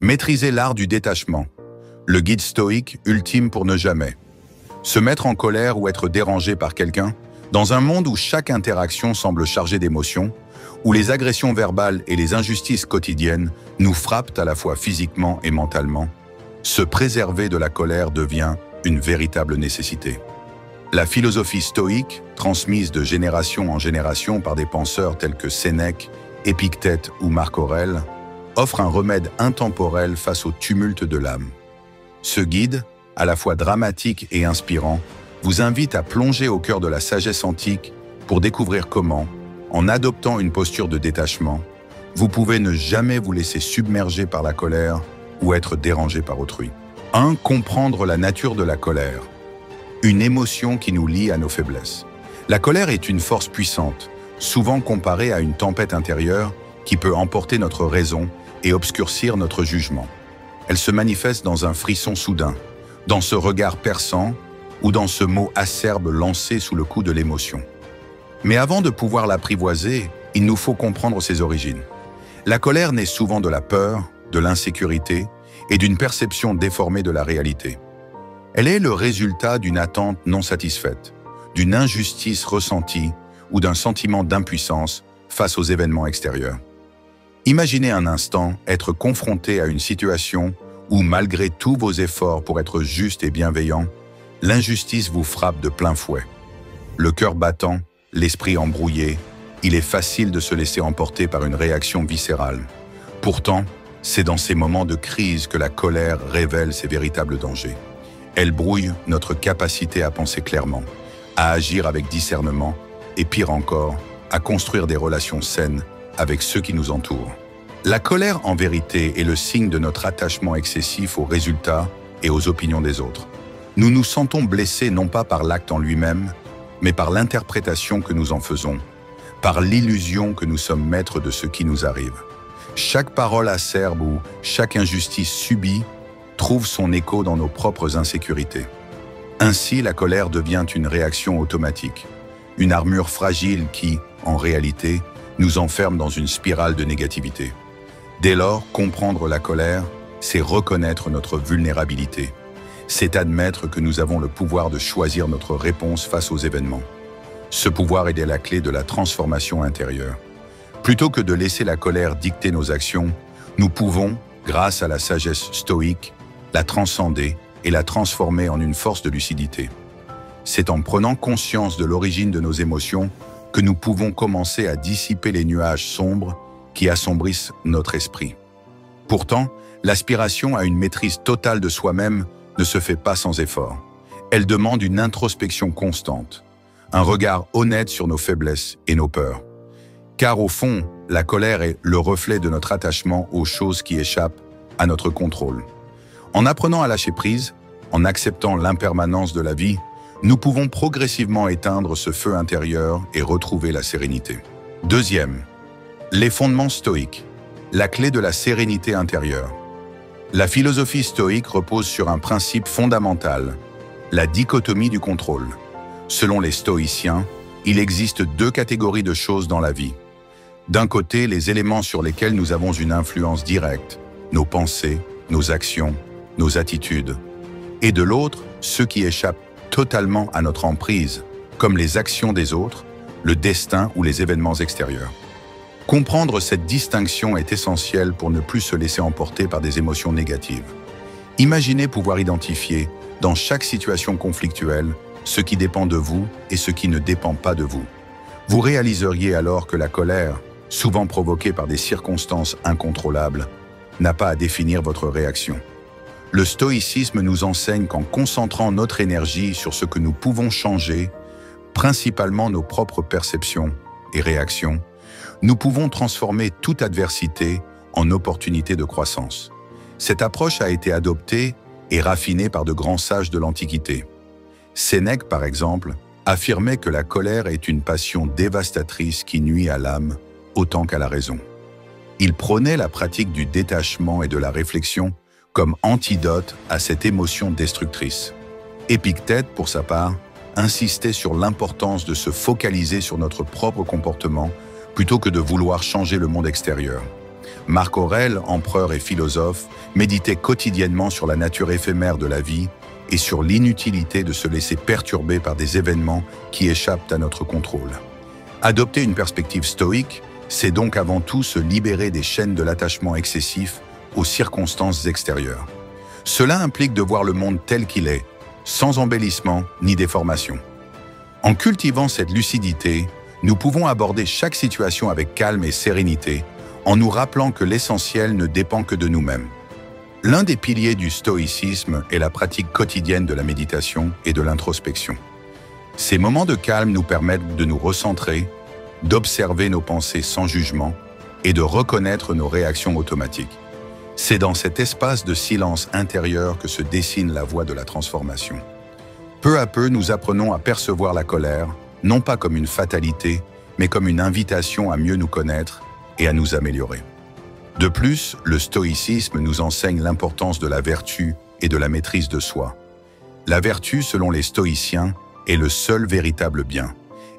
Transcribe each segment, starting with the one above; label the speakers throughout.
Speaker 1: Maîtriser l'art du détachement. Le guide stoïque ultime pour ne jamais. Se mettre en colère ou être dérangé par quelqu'un, dans un monde où chaque interaction semble chargée d'émotions, où les agressions verbales et les injustices quotidiennes nous frappent à la fois physiquement et mentalement, se préserver de la colère devient une véritable nécessité. La philosophie stoïque, transmise de génération en génération par des penseurs tels que Sénèque, Épictète ou Marc Aurèle, offre un remède intemporel face au tumulte de l'âme. Ce guide, à la fois dramatique et inspirant, vous invite à plonger au cœur de la sagesse antique pour découvrir comment, en adoptant une posture de détachement, vous pouvez ne jamais vous laisser submerger par la colère ou être dérangé par autrui. 1. Comprendre la nature de la colère. Une émotion qui nous lie à nos faiblesses. La colère est une force puissante, souvent comparée à une tempête intérieure qui peut emporter notre raison et obscurcir notre jugement. Elle se manifeste dans un frisson soudain, dans ce regard perçant ou dans ce mot acerbe lancé sous le coup de l'émotion. Mais avant de pouvoir l'apprivoiser, il nous faut comprendre ses origines. La colère naît souvent de la peur, de l'insécurité et d'une perception déformée de la réalité. Elle est le résultat d'une attente non satisfaite, d'une injustice ressentie ou d'un sentiment d'impuissance face aux événements extérieurs. Imaginez un instant être confronté à une situation où, malgré tous vos efforts pour être juste et bienveillant, l'injustice vous frappe de plein fouet. Le cœur battant, l'esprit embrouillé, il est facile de se laisser emporter par une réaction viscérale. Pourtant, c'est dans ces moments de crise que la colère révèle ses véritables dangers. Elle brouille notre capacité à penser clairement, à agir avec discernement et, pire encore, à construire des relations saines avec ceux qui nous entourent. La colère, en vérité, est le signe de notre attachement excessif aux résultats et aux opinions des autres. Nous nous sentons blessés non pas par l'acte en lui-même, mais par l'interprétation que nous en faisons, par l'illusion que nous sommes maîtres de ce qui nous arrive. Chaque parole acerbe ou chaque injustice subie trouve son écho dans nos propres insécurités. Ainsi, la colère devient une réaction automatique, une armure fragile qui, en réalité, nous enferme dans une spirale de négativité. Dès lors, comprendre la colère, c'est reconnaître notre vulnérabilité. C'est admettre que nous avons le pouvoir de choisir notre réponse face aux événements. Ce pouvoir est la clé de la transformation intérieure. Plutôt que de laisser la colère dicter nos actions, nous pouvons, grâce à la sagesse stoïque, la transcender et la transformer en une force de lucidité. C'est en prenant conscience de l'origine de nos émotions que nous pouvons commencer à dissiper les nuages sombres qui assombrissent notre esprit. Pourtant, l'aspiration à une maîtrise totale de soi-même ne se fait pas sans effort. Elle demande une introspection constante, un regard honnête sur nos faiblesses et nos peurs. Car au fond, la colère est le reflet de notre attachement aux choses qui échappent à notre contrôle. En apprenant à lâcher prise, en acceptant l'impermanence de la vie, nous pouvons progressivement éteindre ce feu intérieur et retrouver la sérénité. 2. Les fondements stoïques, la clé de la sérénité intérieure. La philosophie stoïque repose sur un principe fondamental, la dichotomie du contrôle. Selon les stoïciens, il existe 2 catégories de choses dans la vie. D'un côté, les éléments sur lesquels nous avons une influence directe, nos pensées, nos actions, nos attitudes. Et de l'autre, ceux qui échappent totalement à notre emprise, comme les actions des autres, le destin ou les événements extérieurs. Comprendre cette distinction est essentiel pour ne plus se laisser emporter par des émotions négatives. Imaginez pouvoir identifier, dans chaque situation conflictuelle, ce qui dépend de vous et ce qui ne dépend pas de vous. Vous réaliseriez alors que la colère, souvent provoquée par des circonstances incontrôlables, n'a pas à définir votre réaction. Le stoïcisme nous enseigne qu'en concentrant notre énergie sur ce que nous pouvons changer, principalement nos propres perceptions et réactions, nous pouvons transformer toute adversité en opportunité de croissance. Cette approche a été adoptée et raffinée par de grands sages de l'Antiquité. Sénèque, par exemple, affirmait que la colère est une passion dévastatrice qui nuit à l'âme autant qu'à la raison. Il prônait la pratique du détachement et de la réflexion comme antidote à cette émotion destructrice. Épictète, pour sa part, insistait sur l'importance de se focaliser sur notre propre comportement plutôt que de vouloir changer le monde extérieur. Marc Aurèle, empereur et philosophe, méditait quotidiennement sur la nature éphémère de la vie et sur l'inutilité de se laisser perturber par des événements qui échappent à notre contrôle. Adopter une perspective stoïque, c'est donc avant tout se libérer des chaînes de l'attachement excessif aux circonstances extérieures. Cela implique de voir le monde tel qu'il est, sans embellissement ni déformation. En cultivant cette lucidité, nous pouvons aborder chaque situation avec calme et sérénité, en nous rappelant que l'essentiel ne dépend que de nous-mêmes. L'un des piliers du stoïcisme est la pratique quotidienne de la méditation et de l'introspection. Ces moments de calme nous permettent de nous recentrer, d'observer nos pensées sans jugement et de reconnaître nos réactions automatiques. C'est dans cet espace de silence intérieur que se dessine la voie de la transformation. Peu à peu, nous apprenons à percevoir la colère, non pas comme une fatalité, mais comme une invitation à mieux nous connaître et à nous améliorer. De plus, le stoïcisme nous enseigne l'importance de la vertu et de la maîtrise de soi. La vertu, selon les stoïciens, est le seul véritable bien,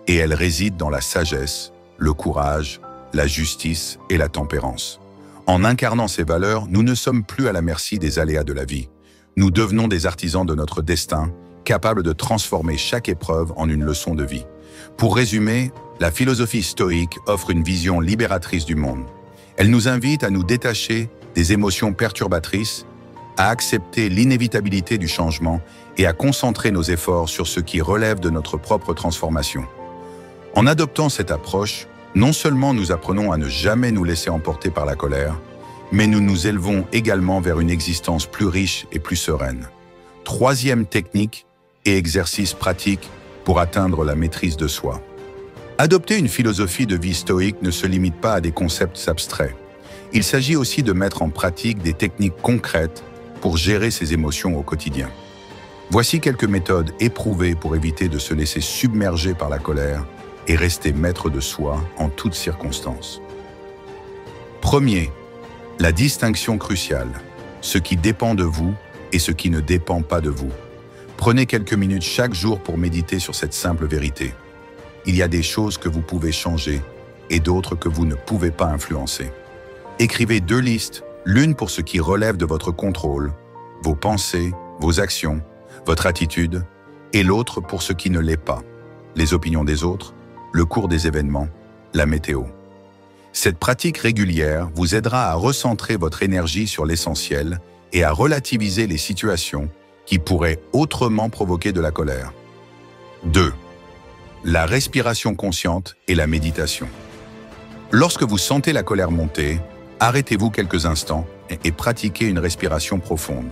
Speaker 1: et elle réside dans la sagesse, le courage, la justice et la tempérance. En incarnant ces valeurs, nous ne sommes plus à la merci des aléas de la vie. Nous devenons des artisans de notre destin, capables de transformer chaque épreuve en une leçon de vie. Pour résumer, la philosophie stoïque offre une vision libératrice du monde. Elle nous invite à nous détacher des émotions perturbatrices, à accepter l'inévitabilité du changement et à concentrer nos efforts sur ce qui relève de notre propre transformation. En adoptant cette approche, non seulement nous apprenons à ne jamais nous laisser emporter par la colère, mais nous nous élevons également vers une existence plus riche et plus sereine. Troisième technique et exercice pratique pour atteindre la maîtrise de soi. Adopter une philosophie de vie stoïque ne se limite pas à des concepts abstraits. Il s'agit aussi de mettre en pratique des techniques concrètes pour gérer ses émotions au quotidien. Voici quelques méthodes éprouvées pour éviter de se laisser submerger par la colère et rester maître de soi en toutes circonstances. Premier, la distinction cruciale, ce qui dépend de vous et ce qui ne dépend pas de vous. Prenez quelques minutes chaque jour pour méditer sur cette simple vérité. Il y a des choses que vous pouvez changer et d'autres que vous ne pouvez pas influencer. Écrivez 2 listes, l'une pour ce qui relève de votre contrôle, vos pensées, vos actions, votre attitude, et l'autre pour ce qui ne l'est pas, les opinions des autres, le cours des événements, la météo. Cette pratique régulière vous aidera à recentrer votre énergie sur l'essentiel et à relativiser les situations qui pourraient autrement provoquer de la colère. 2. La respiration consciente et la méditation. Lorsque vous sentez la colère monter, arrêtez-vous quelques instants et pratiquez une respiration profonde.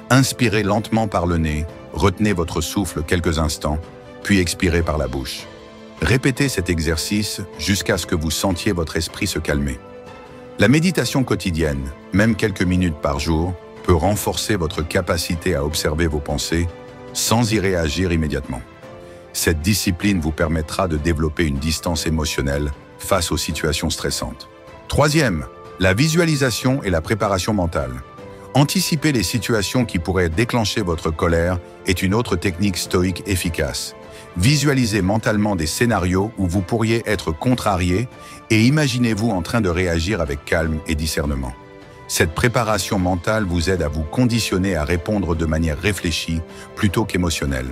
Speaker 1: Inspirez lentement par le nez, retenez votre souffle quelques instants, puis expirez par la bouche. Répétez cet exercice jusqu'à ce que vous sentiez votre esprit se calmer. La méditation quotidienne, même quelques minutes par jour, peut renforcer votre capacité à observer vos pensées sans y réagir immédiatement. Cette discipline vous permettra de développer une distance émotionnelle face aux situations stressantes. Troisième, la visualisation et la préparation mentale. Anticiper les situations qui pourraient déclencher votre colère est une autre technique stoïque efficace. Visualisez mentalement des scénarios où vous pourriez être contrarié et imaginez-vous en train de réagir avec calme et discernement. Cette préparation mentale vous aide à vous conditionner à répondre de manière réfléchie plutôt qu'émotionnelle.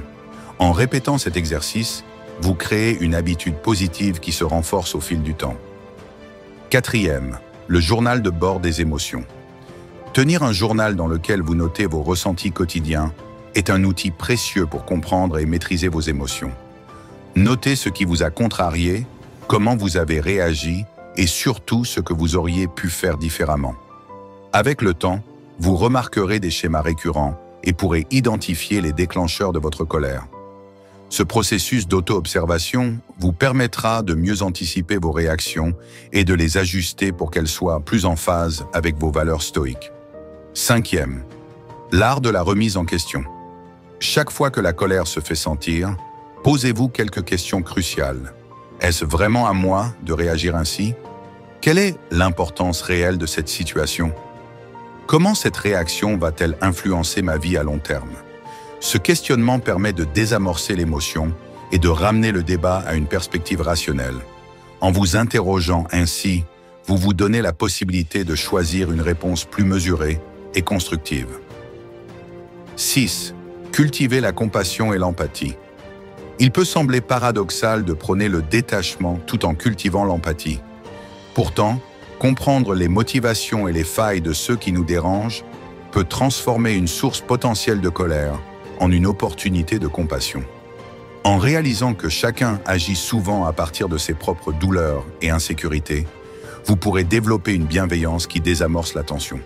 Speaker 1: En répétant cet exercice, vous créez une habitude positive qui se renforce au fil du temps. Quatrième, le journal de bord des émotions. Tenir un journal dans lequel vous notez vos ressentis quotidiens est un outil précieux pour comprendre et maîtriser vos émotions. Notez ce qui vous a contrarié, comment vous avez réagi et surtout ce que vous auriez pu faire différemment. Avec le temps, vous remarquerez des schémas récurrents et pourrez identifier les déclencheurs de votre colère. Ce processus d'auto-observation vous permettra de mieux anticiper vos réactions et de les ajuster pour qu'elles soient plus en phase avec vos valeurs stoïques. Cinquième, l'art de la remise en question. Chaque fois que la colère se fait sentir, posez-vous quelques questions cruciales. Est-ce vraiment à moi de réagir ainsi? Quelle est l'importance réelle de cette situation? Comment cette réaction va-t-elle influencer ma vie à long terme? Ce questionnement permet de désamorcer l'émotion et de ramener le débat à une perspective rationnelle. En vous interrogeant ainsi, vous vous donnez la possibilité de choisir une réponse plus mesurée et constructive. 6. Cultivez la compassion et l'empathie. Il peut sembler paradoxal de prôner le détachement tout en cultivant l'empathie. Pourtant, comprendre les motivations et les failles de ceux qui nous dérangent peut transformer une source potentielle de colère en une opportunité de compassion. En réalisant que chacun agit souvent à partir de ses propres douleurs et insécurités, vous pourrez développer une bienveillance qui désamorce la tension.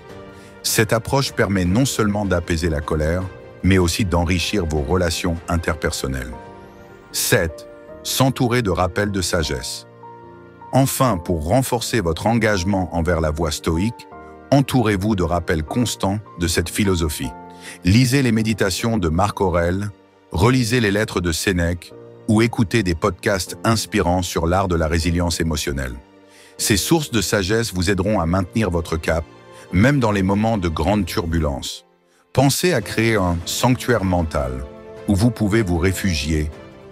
Speaker 1: Cette approche permet non seulement d'apaiser la colère, mais aussi d'enrichir vos relations interpersonnelles. 7. S'entourer de rappels de sagesse. Enfin, pour renforcer votre engagement envers la voie stoïque, entourez-vous de rappels constants de cette philosophie. Lisez les méditations de Marc Aurèle, relisez les lettres de Sénèque ou écoutez des podcasts inspirants sur l'art de la résilience émotionnelle. Ces sources de sagesse vous aideront à maintenir votre cap, même dans les moments de grande turbulence. Pensez à créer un sanctuaire mental où vous pouvez vous réfugier,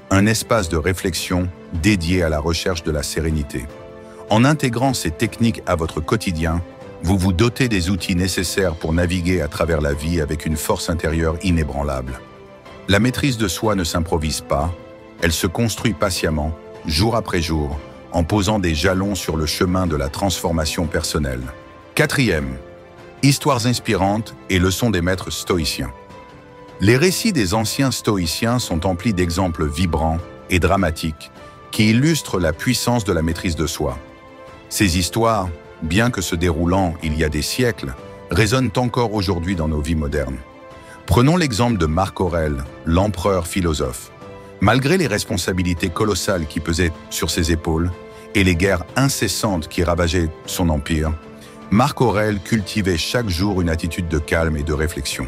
Speaker 1: un espace de réflexion dédié à la recherche de la sérénité. En intégrant ces techniques à votre quotidien, vous vous dotez des outils nécessaires pour naviguer à travers la vie avec une force intérieure inébranlable. La maîtrise de soi ne s'improvise pas, elle se construit patiemment, jour après jour, en posant des jalons sur le chemin de la transformation personnelle. 4. Histoires inspirantes et leçons des maîtres stoïciens. Les récits des anciens stoïciens sont emplis d'exemples vibrants et dramatiques qui illustrent la puissance de la maîtrise de soi. Ces histoires, bien que se déroulant il y a des siècles, résonnent encore aujourd'hui dans nos vies modernes. Prenons l'exemple de Marc Aurèle, l'empereur philosophe. Malgré les responsabilités colossales qui pesaient sur ses épaules et les guerres incessantes qui ravageaient son empire, Marc Aurèle cultivait chaque jour une attitude de calme et de réflexion.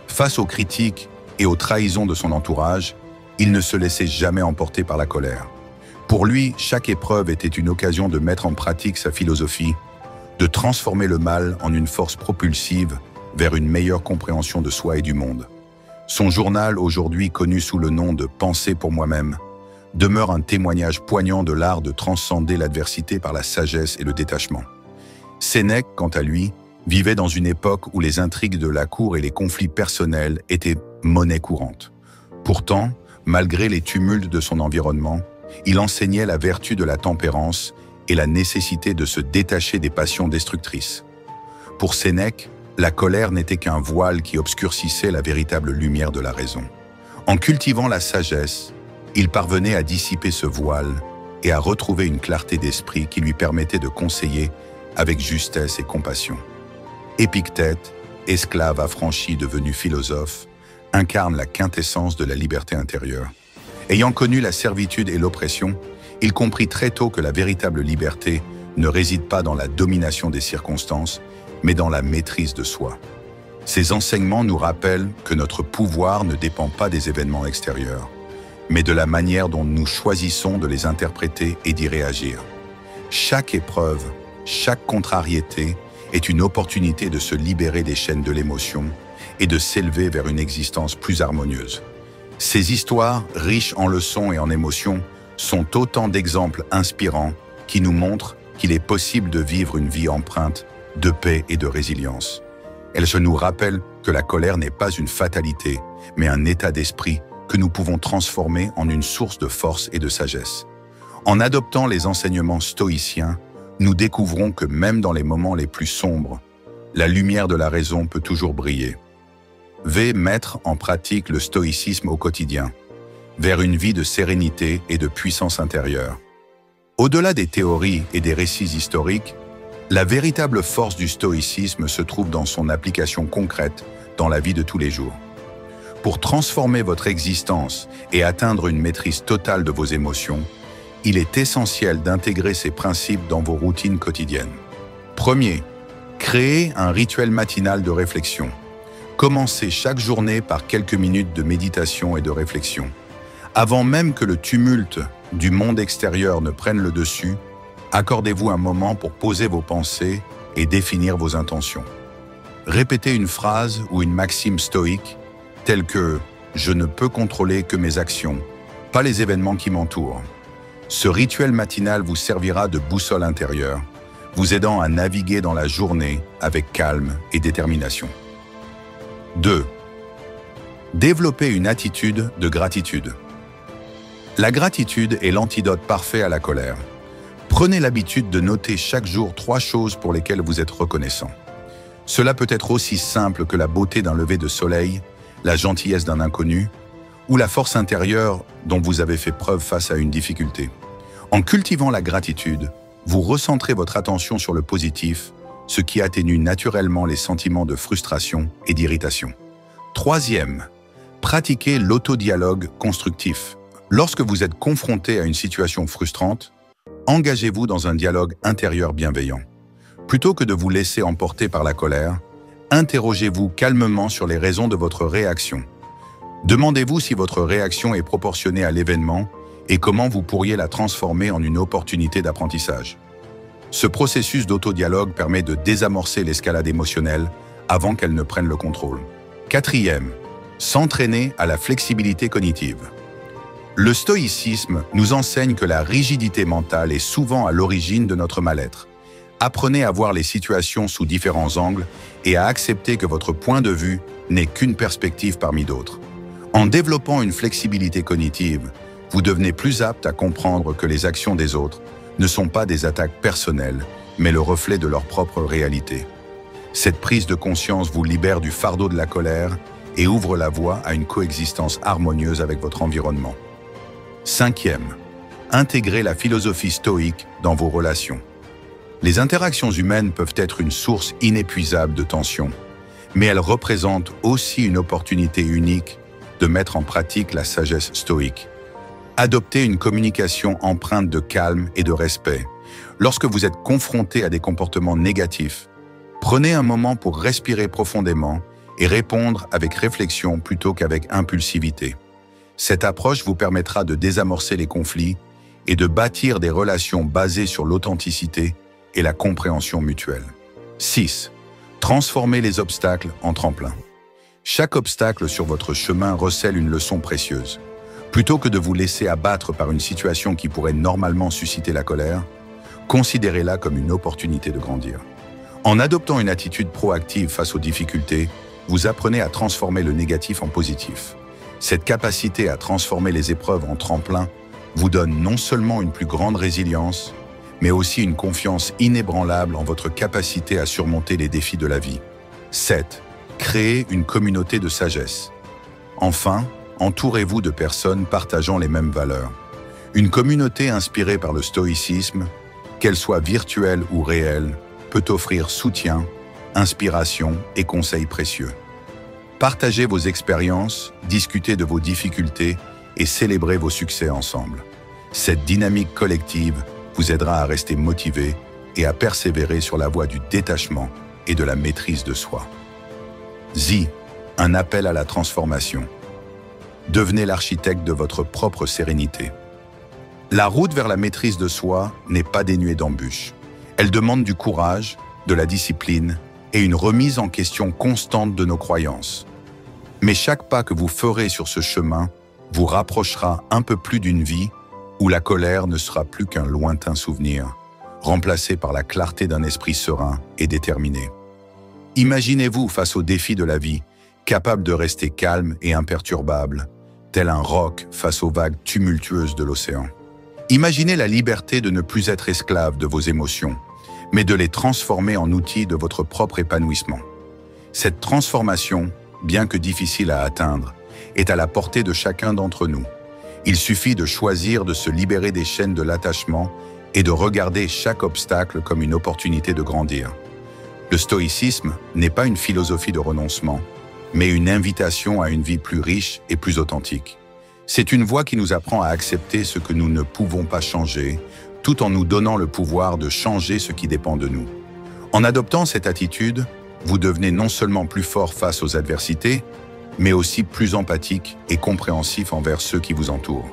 Speaker 1: Face aux critiques et aux trahisons de son entourage, il ne se laissait jamais emporter par la colère. Pour lui, chaque épreuve était une occasion de mettre en pratique sa philosophie, de transformer le mal en une force propulsive vers une meilleure compréhension de soi et du monde. Son journal, aujourd'hui connu sous le nom de « Pensée pour moi-même », demeure un témoignage poignant de l'art de transcender l'adversité par la sagesse et le détachement. Sénèque, quant à lui, vivait dans une époque où les intrigues de la cour et les conflits personnels étaient monnaie courante. Pourtant, malgré les tumultes de son environnement, il enseignait la vertu de la tempérance et la nécessité de se détacher des passions destructrices. Pour Sénèque, la colère n'était qu'un voile qui obscurcissait la véritable lumière de la raison. En cultivant la sagesse, il parvenait à dissiper ce voile et à retrouver une clarté d'esprit qui lui permettait de conseiller avec justesse et compassion. Épictète, esclave affranchi devenu philosophe, incarne la quintessence de la liberté intérieure. Ayant connu la servitude et l'oppression, il comprit très tôt que la véritable liberté ne réside pas dans la domination des circonstances, mais dans la maîtrise de soi. Ces enseignements nous rappellent que notre pouvoir ne dépend pas des événements extérieurs, mais de la manière dont nous choisissons de les interpréter et d'y réagir. Chaque épreuve, chaque contrariété est une opportunité de se libérer des chaînes de l'émotion et de s'élever vers une existence plus harmonieuse. Ces histoires, riches en leçons et en émotions, sont autant d'exemples inspirants qui nous montrent qu'il est possible de vivre une vie empreinte de paix et de résilience. Elles nous rappellent que la colère n'est pas une fatalité, mais un état d'esprit que nous pouvons transformer en une source de force et de sagesse. En adoptant les enseignements stoïciens, nous découvrons que même dans les moments les plus sombres, la lumière de la raison peut toujours briller. Mettre en pratique le stoïcisme au quotidien, vers une vie de sérénité et de puissance intérieure. Au-delà des théories et des récits historiques, la véritable force du stoïcisme se trouve dans son application concrète dans la vie de tous les jours. Pour transformer votre existence et atteindre une maîtrise totale de vos émotions, il est essentiel d'intégrer ces principes dans vos routines quotidiennes. Premier, créez un rituel matinal de réflexion. Commencez chaque journée par quelques minutes de méditation et de réflexion. Avant même que le tumulte du monde extérieur ne prenne le dessus, accordez-vous un moment pour poser vos pensées et définir vos intentions. Répétez une phrase ou une maxime stoïque, telle que « Je ne peux contrôler que mes actions, pas les événements qui m'entourent ». Ce rituel matinal vous servira de boussole intérieure, vous aidant à naviguer dans la journée avec calme et détermination. 2. Développer une attitude de gratitude. La gratitude est l'antidote parfait à la colère. Prenez l'habitude de noter chaque jour 3 choses pour lesquelles vous êtes reconnaissant. Cela peut être aussi simple que la beauté d'un lever de soleil, la gentillesse d'un inconnu, ou la force intérieure dont vous avez fait preuve face à une difficulté. En cultivant la gratitude, vous recentrez votre attention sur le positif, ce qui atténue naturellement les sentiments de frustration et d'irritation. 3e, pratiquez l'autodialogue constructif. Lorsque vous êtes confronté à une situation frustrante, engagez-vous dans un dialogue intérieur bienveillant. Plutôt que de vous laisser emporter par la colère, interrogez-vous calmement sur les raisons de votre réaction. Demandez-vous si votre réaction est proportionnée à l'événement et comment vous pourriez la transformer en une opportunité d'apprentissage. Ce processus d'autodialogue permet de désamorcer l'escalade émotionnelle avant qu'elle ne prenne le contrôle. 4e, s'entraîner à la flexibilité cognitive. Le stoïcisme nous enseigne que la rigidité mentale est souvent à l'origine de notre mal-être. Apprenez à voir les situations sous différents angles et à accepter que votre point de vue n'est qu'une perspective parmi d'autres. En développant une flexibilité cognitive, vous devenez plus apte à comprendre que les actions des autres ne sont pas des attaques personnelles, mais le reflet de leur propre réalité. Cette prise de conscience vous libère du fardeau de la colère et ouvre la voie à une coexistence harmonieuse avec votre environnement. 5e, intégrez la philosophie stoïque dans vos relations. Les interactions humaines peuvent être une source inépuisable de tension, mais elles représentent aussi une opportunité unique de mettre en pratique la sagesse stoïque. Adoptez une communication empreinte de calme et de respect. Lorsque vous êtes confronté à des comportements négatifs, prenez un moment pour respirer profondément et répondre avec réflexion plutôt qu'avec impulsivité. Cette approche vous permettra de désamorcer les conflits et de bâtir des relations basées sur l'authenticité et la compréhension mutuelle. 6. Transformez les obstacles en tremplins. Chaque obstacle sur votre chemin recèle une leçon précieuse. Plutôt que de vous laisser abattre par une situation qui pourrait normalement susciter la colère, considérez-la comme une opportunité de grandir. En adoptant une attitude proactive face aux difficultés, vous apprenez à transformer le négatif en positif. Cette capacité à transformer les épreuves en tremplin vous donne non seulement une plus grande résilience, mais aussi une confiance inébranlable en votre capacité à surmonter les défis de la vie. 7. Créez une communauté de sagesse. Enfin, entourez-vous de personnes partageant les mêmes valeurs. Une communauté inspirée par le stoïcisme, qu'elle soit virtuelle ou réelle, peut offrir soutien, inspiration et conseils précieux. Partagez vos expériences, discutez de vos difficultés et célébrez vos succès ensemble. Cette dynamique collective vous aidera à rester motivé et à persévérer sur la voie du détachement et de la maîtrise de soi. Z, un appel à la transformation. Devenez l'architecte de votre propre sérénité. La route vers la maîtrise de soi n'est pas dénuée d'embûches. Elle demande du courage, de la discipline et une remise en question constante de nos croyances. Mais chaque pas que vous ferez sur ce chemin vous rapprochera un peu plus d'une vie où la colère ne sera plus qu'un lointain souvenir, remplacé par la clarté d'un esprit serein et déterminé. Imaginez-vous face aux défis de la vie, capable de rester calme et imperturbable, tel un roc face aux vagues tumultueuses de l'océan. Imaginez la liberté de ne plus être esclave de vos émotions, mais de les transformer en outils de votre propre épanouissement. Cette transformation, bien que difficile à atteindre, est à la portée de chacun d'entre nous. Il suffit de choisir de se libérer des chaînes de l'attachement et de regarder chaque obstacle comme une opportunité de grandir. Le stoïcisme n'est pas une philosophie de renoncement, mais une invitation à une vie plus riche et plus authentique. C'est une voie qui nous apprend à accepter ce que nous ne pouvons pas changer, tout en nous donnant le pouvoir de changer ce qui dépend de nous. En adoptant cette attitude, vous devenez non seulement plus fort face aux adversités, mais aussi plus empathique et compréhensif envers ceux qui vous entourent.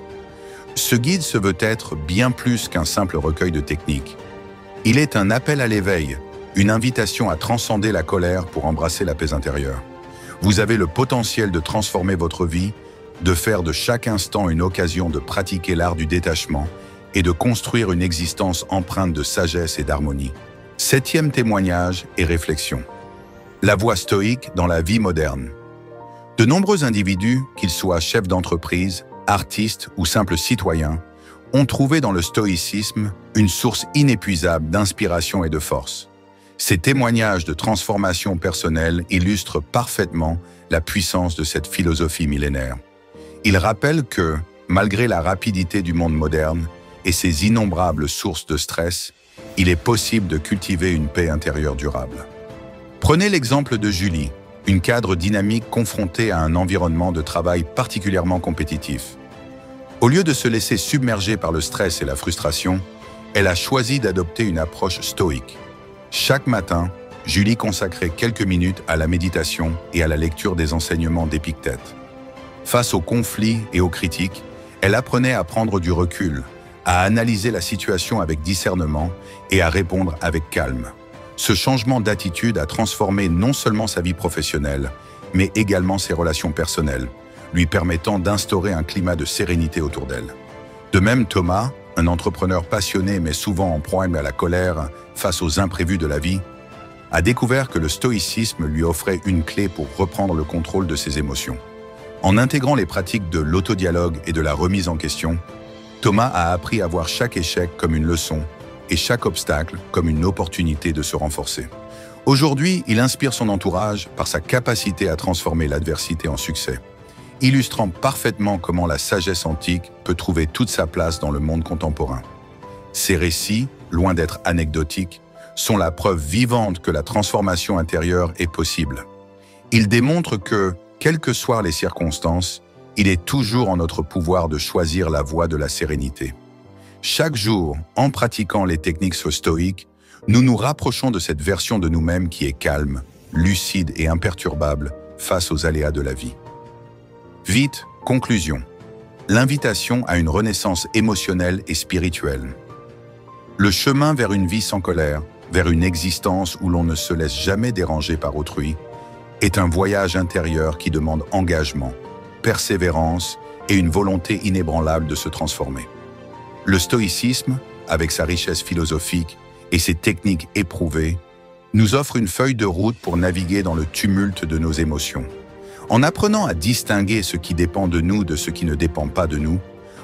Speaker 1: Ce guide se veut être bien plus qu'un simple recueil de techniques. Il est un appel à l'éveil, une invitation à transcender la colère pour embrasser la paix intérieure. Vous avez le potentiel de transformer votre vie, de faire de chaque instant une occasion de pratiquer l'art du détachement et de construire une existence empreinte de sagesse et d'harmonie. 7e témoignage et réflexion. La voie stoïque dans la vie moderne. De nombreux individus, qu'ils soient chefs d'entreprise, artistes ou simples citoyens, ont trouvé dans le stoïcisme une source inépuisable d'inspiration et de force. Ces témoignages de transformation personnelle illustrent parfaitement la puissance de cette philosophie millénaire. Ils rappellent que, malgré la rapidité du monde moderne et ses innombrables sources de stress, il est possible de cultiver une paix intérieure durable. Prenez l'exemple de Julie, une cadre dynamique confrontée à un environnement de travail particulièrement compétitif. Au lieu de se laisser submerger par le stress et la frustration, elle a choisi d'adopter une approche stoïque. Chaque matin, Julie consacrait quelques minutes à la méditation et à la lecture des enseignements d'Épictète. Face aux conflits et aux critiques, elle apprenait à prendre du recul, à analyser la situation avec discernement et à répondre avec calme. Ce changement d'attitude a transformé non seulement sa vie professionnelle, mais également ses relations personnelles, lui permettant d'instaurer un climat de sérénité autour d'elle. De même, Thomas, un entrepreneur passionné mais souvent en proie à la colère face aux imprévus de la vie, a découvert que le stoïcisme lui offrait une clé pour reprendre le contrôle de ses émotions. En intégrant les pratiques de l'autodialogue et de la remise en question, Thomas a appris à voir chaque échec comme une leçon et chaque obstacle comme une opportunité de se renforcer. Aujourd'hui, il inspire son entourage par sa capacité à transformer l'adversité en succès, illustrant parfaitement comment la sagesse antique peut trouver toute sa place dans le monde contemporain. Ces récits, loin d'être anecdotiques, sont la preuve vivante que la transformation intérieure est possible. Ils démontrent que, quelles que soient les circonstances, il est toujours en notre pouvoir de choisir la voie de la sérénité. Chaque jour, en pratiquant les techniques stoïques, nous nous rapprochons de cette version de nous-mêmes qui est calme, lucide et imperturbable face aux aléas de la vie. Vite, conclusion. L'invitation à une renaissance émotionnelle et spirituelle. Le chemin vers une vie sans colère, vers une existence où l'on ne se laisse jamais déranger par autrui, est un voyage intérieur qui demande engagement, persévérance et une volonté inébranlable de se transformer. Le stoïcisme, avec sa richesse philosophique et ses techniques éprouvées, nous offre une feuille de route pour naviguer dans le tumulte de nos émotions. En apprenant à distinguer ce qui dépend de nous de ce qui ne dépend pas de nous,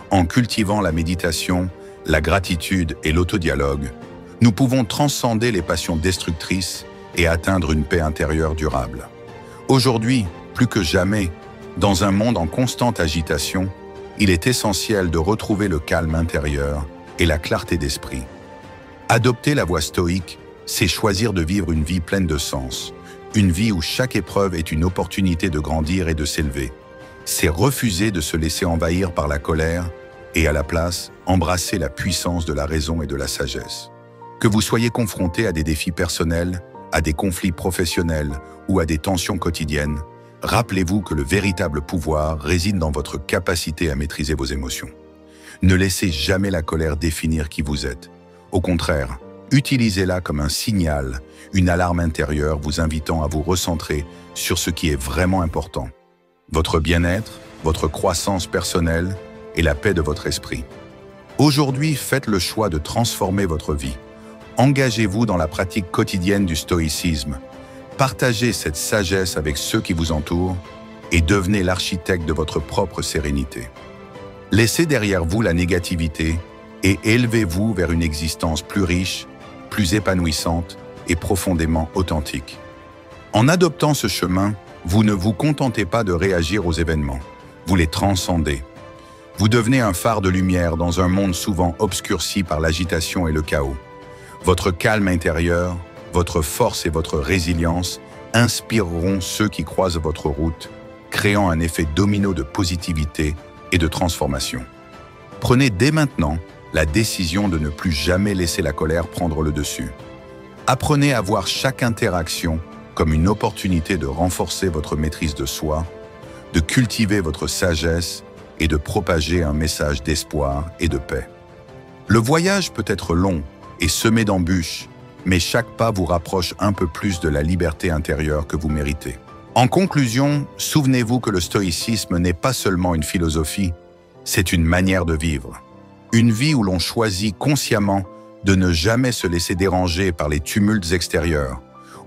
Speaker 1: en cultivant la méditation, la gratitude et l'autodialogue, nous pouvons transcender les passions destructrices et atteindre une paix intérieure durable. Aujourd'hui, plus que jamais, dans un monde en constante agitation, il est essentiel de retrouver le calme intérieur et la clarté d'esprit. Adopter la voie stoïque, c'est choisir de vivre une vie pleine de sens, une vie où chaque épreuve est une opportunité de grandir et de s'élever. C'est refuser de se laisser envahir par la colère et à la place, embrasser la puissance de la raison et de la sagesse. Que vous soyez confronté à des défis personnels, à des conflits professionnels ou à des tensions quotidiennes, rappelez-vous que le véritable pouvoir réside dans votre capacité à maîtriser vos émotions. Ne laissez jamais la colère définir qui vous êtes. Au contraire, utilisez-la comme un signal, une alarme intérieure vous invitant à vous recentrer sur ce qui est vraiment important. Votre bien-être, votre croissance personnelle et la paix de votre esprit. Aujourd'hui, faites le choix de transformer votre vie. Engagez-vous dans la pratique quotidienne du stoïcisme. Partagez cette sagesse avec ceux qui vous entourent et devenez l'architecte de votre propre sérénité. Laissez derrière vous la négativité et élevez-vous vers une existence plus riche, plus épanouissante et profondément authentique. En adoptant ce chemin, vous ne vous contentez pas de réagir aux événements, vous les transcendez. Vous devenez un phare de lumière dans un monde souvent obscurci par l'agitation et le chaos. Votre calme intérieur, votre force et votre résilience inspireront ceux qui croisent votre route, créant un effet domino de positivité et de transformation. Prenez dès maintenant la décision de ne plus jamais laisser la colère prendre le dessus. Apprenez à voir chaque interaction comme une opportunité de renforcer votre maîtrise de soi, de cultiver votre sagesse et de propager un message d'espoir et de paix. Le voyage peut être long et semé d'embûches, mais chaque pas vous rapproche un peu plus de la liberté intérieure que vous méritez. En conclusion, souvenez-vous que le stoïcisme n'est pas seulement une philosophie, c'est une manière de vivre. Une vie où l'on choisit consciemment de ne jamais se laisser déranger par les tumultes extérieurs,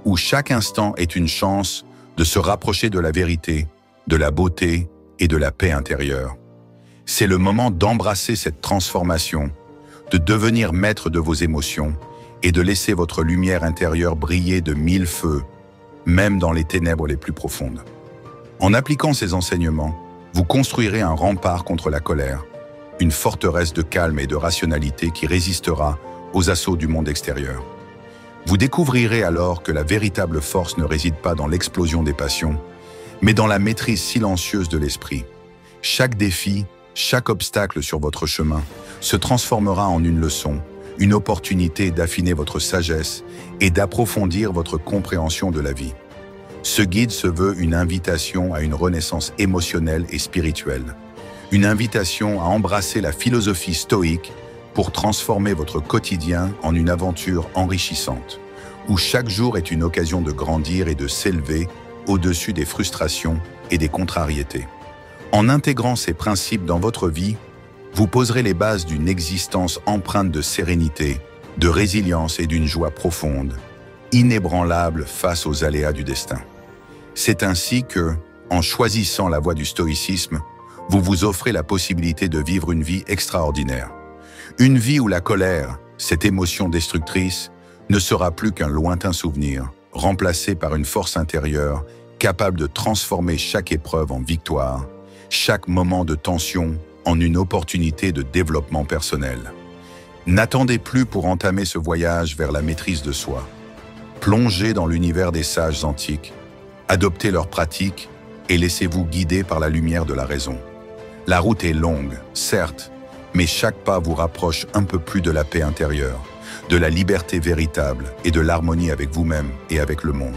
Speaker 1: où chaque instant est une chance de se rapprocher de la vérité, de la beauté et de la paix intérieure. C'est le moment d'embrasser cette transformation, de devenir maître de vos émotions et de laisser votre lumière intérieure briller de 1000 feux, même dans les ténèbres les plus profondes. En appliquant ces enseignements, vous construirez un rempart contre la colère, une forteresse de calme et de rationalité qui résistera aux assauts du monde extérieur. Vous découvrirez alors que la véritable force ne réside pas dans l'explosion des passions, mais dans la maîtrise silencieuse de l'esprit. Chaque défi, chaque obstacle sur votre chemin se transformera en une leçon, une opportunité d'affiner votre sagesse et d'approfondir votre compréhension de la vie. Ce guide se veut une invitation à une renaissance émotionnelle et spirituelle, une invitation à embrasser la philosophie stoïque pour transformer votre quotidien en une aventure enrichissante, où chaque jour est une occasion de grandir et de s'élever au-dessus des frustrations et des contrariétés. En intégrant ces principes dans votre vie, vous poserez les bases d'une existence empreinte de sérénité, de résilience et d'une joie profonde, inébranlable face aux aléas du destin. C'est ainsi que, en choisissant la voie du stoïcisme, vous vous offrez la possibilité de vivre une vie extraordinaire. Une vie où la colère, cette émotion destructrice, ne sera plus qu'un lointain souvenir, remplacé par une force intérieure capable de transformer chaque épreuve en victoire, chaque moment de tension en une opportunité de développement personnel. N'attendez plus pour entamer ce voyage vers la maîtrise de soi. Plongez dans l'univers des sages antiques, adoptez leurs pratiques et laissez-vous guider par la lumière de la raison. La route est longue, certes, mais chaque pas vous rapproche un peu plus de la paix intérieure, de la liberté véritable et de l'harmonie avec vous-même et avec le monde.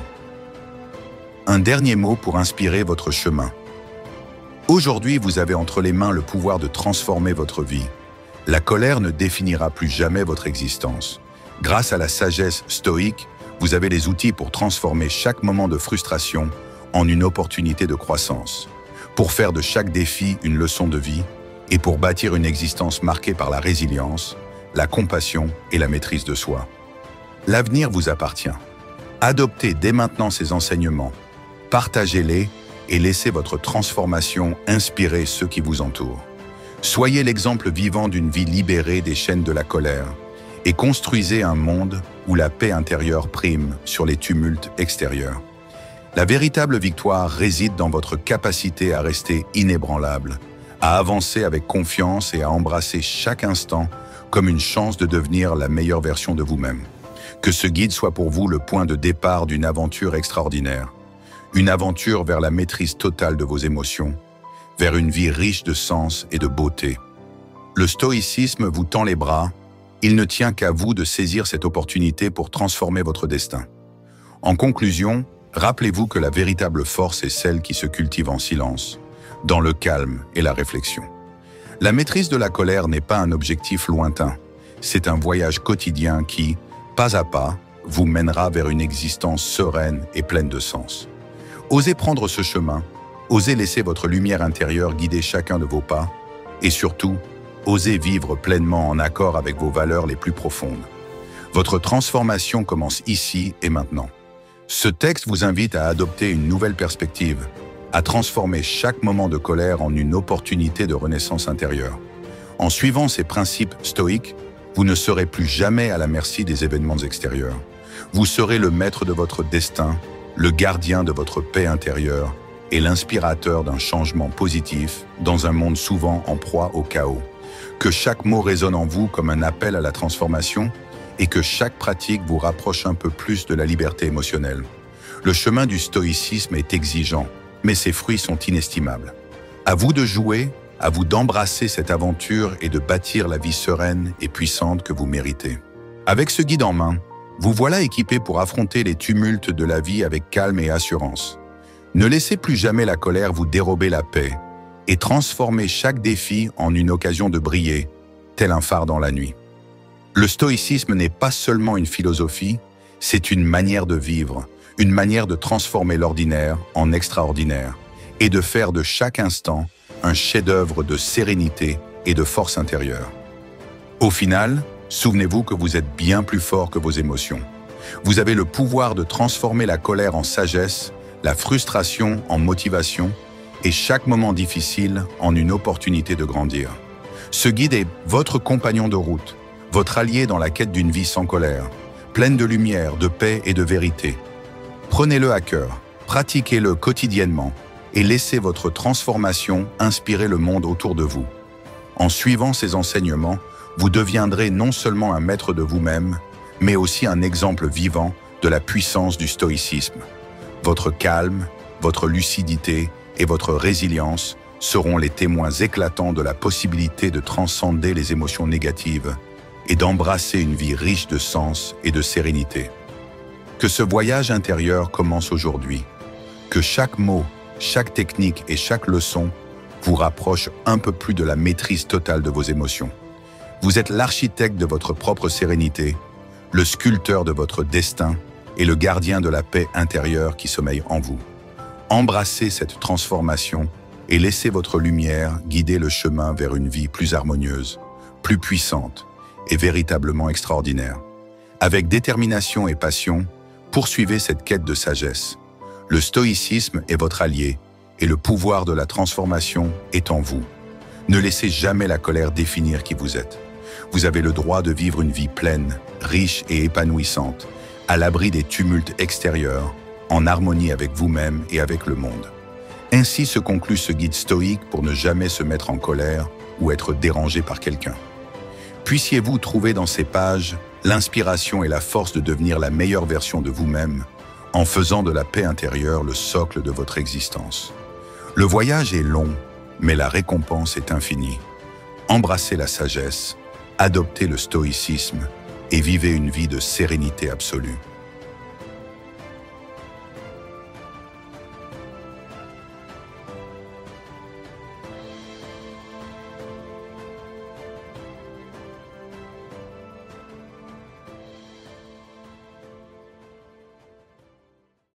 Speaker 1: Un dernier mot pour inspirer votre chemin. Aujourd'hui, vous avez entre les mains le pouvoir de transformer votre vie. La colère ne définira plus jamais votre existence. Grâce à la sagesse stoïque, vous avez les outils pour transformer chaque moment de frustration en une opportunité de croissance, pour faire de chaque défi une leçon de vie et pour bâtir une existence marquée par la résilience, la compassion et la maîtrise de soi. L'avenir vous appartient. Adoptez dès maintenant ces enseignements, partagez-les et laissez votre transformation inspirer ceux qui vous entourent. Soyez l'exemple vivant d'une vie libérée des chaînes de la colère et construisez un monde où la paix intérieure prime sur les tumultes extérieurs. La véritable victoire réside dans votre capacité à rester inébranlable, à avancer avec confiance et à embrasser chaque instant comme une chance de devenir la meilleure version de vous-même. Que ce guide soit pour vous le point de départ d'une aventure extraordinaire. Une aventure vers la maîtrise totale de vos émotions, vers une vie riche de sens et de beauté. Le stoïcisme vous tend les bras, il ne tient qu'à vous de saisir cette opportunité pour transformer votre destin. En conclusion, rappelez-vous que la véritable force est celle qui se cultive en silence, dans le calme et la réflexion. La maîtrise de la colère n'est pas un objectif lointain, c'est un voyage quotidien qui, pas à pas, vous mènera vers une existence sereine et pleine de sens. Osez prendre ce chemin, osez laisser votre lumière intérieure guider chacun de vos pas, et surtout, osez vivre pleinement en accord avec vos valeurs les plus profondes. Votre transformation commence ici et maintenant. Ce texte vous invite à adopter une nouvelle perspective, à transformer chaque moment de colère en une opportunité de renaissance intérieure. En suivant ces principes stoïques, vous ne serez plus jamais à la merci des événements extérieurs. Vous serez le maître de votre destin, le gardien de votre paix intérieure et l'inspirateur d'un changement positif dans un monde souvent en proie au chaos. Que chaque mot résonne en vous comme un appel à la transformation et que chaque pratique vous rapproche un peu plus de la liberté émotionnelle. Le chemin du stoïcisme est exigeant, mais ses fruits sont inestimables. À vous de jouer, à vous d'embrasser cette aventure et de bâtir la vie sereine et puissante que vous méritez. Avec ce guide en main, vous voilà équipé pour affronter les tumultes de la vie avec calme et assurance. Ne laissez plus jamais la colère vous dérober la paix et transformez chaque défi en une occasion de briller, tel un phare dans la nuit. Le stoïcisme n'est pas seulement une philosophie, c'est une manière de vivre, une manière de transformer l'ordinaire en extraordinaire et de faire de chaque instant un chef-d'œuvre de sérénité et de force intérieure. Au final, Souvenez-vous que vous êtes bien plus fort que vos émotions. Vous avez le pouvoir de transformer la colère en sagesse, la frustration en motivation et chaque moment difficile en une opportunité de grandir. Ce guide est votre compagnon de route, votre allié dans la quête d'une vie sans colère, pleine de lumière, de paix et de vérité. Prenez-le à cœur, pratiquez-le quotidiennement et laissez votre transformation inspirer le monde autour de vous. En suivant ces enseignements, vous deviendrez non seulement un maître de vous-même, mais aussi un exemple vivant de la puissance du stoïcisme. Votre calme, votre lucidité et votre résilience seront les témoins éclatants de la possibilité de transcender les émotions négatives et d'embrasser une vie riche de sens et de sérénité. Que ce voyage intérieur commence aujourd'hui. Que chaque mot, chaque technique et chaque leçon vous rapproche un peu plus de la maîtrise totale de vos émotions. Vous êtes l'architecte de votre propre sérénité, le sculpteur de votre destin et le gardien de la paix intérieure qui sommeille en vous. Embrassez cette transformation et laissez votre lumière guider le chemin vers une vie plus harmonieuse, plus puissante et véritablement extraordinaire. Avec détermination et passion, poursuivez cette quête de sagesse. Le stoïcisme est votre allié et le pouvoir de la transformation est en vous. Ne laissez jamais la colère définir qui vous êtes. Vous avez le droit de vivre une vie pleine, riche et épanouissante, à l'abri des tumultes extérieurs, en harmonie avec vous-même et avec le monde. Ainsi se conclut ce guide stoïque pour ne jamais se mettre en colère ou être dérangé par quelqu'un. Puissiez-vous trouver dans ces pages l'inspiration et la force de devenir la meilleure version de vous-même, en faisant de la paix intérieure le socle de votre existence. Le voyage est long, mais la récompense est infinie. Embrassez la sagesse, adoptez le stoïcisme et vivez une vie de sérénité absolue.